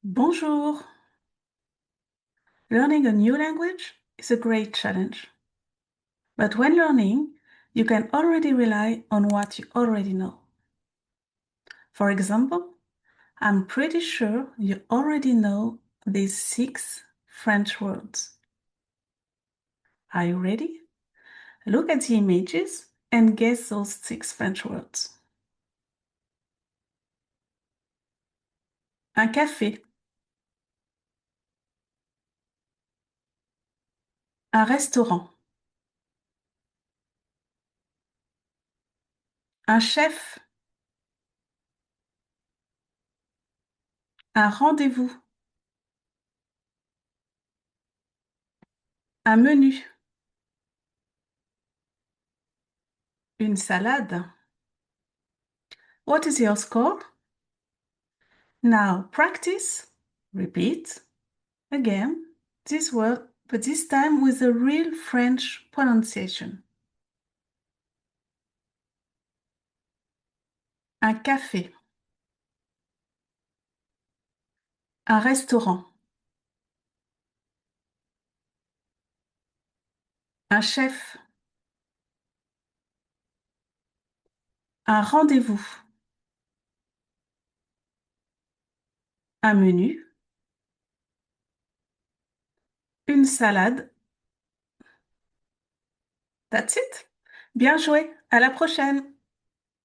Bonjour. Learning a new language is a great challenge. But when learning, you can already rely on what you already know. For example, I'm pretty sure you already know these 6 French words. Are you ready? Look at the images and guess those 6 French words. Un café, un restaurant, un chef, un rendez-vous, un menu, une salade. What is your score? Now practice, repeat, again, this word, but this time with a real French pronunciation. Un café, un restaurant, un chef, un rendez-vous, un menu, une salade. That's it. Bien joué. À la prochaine.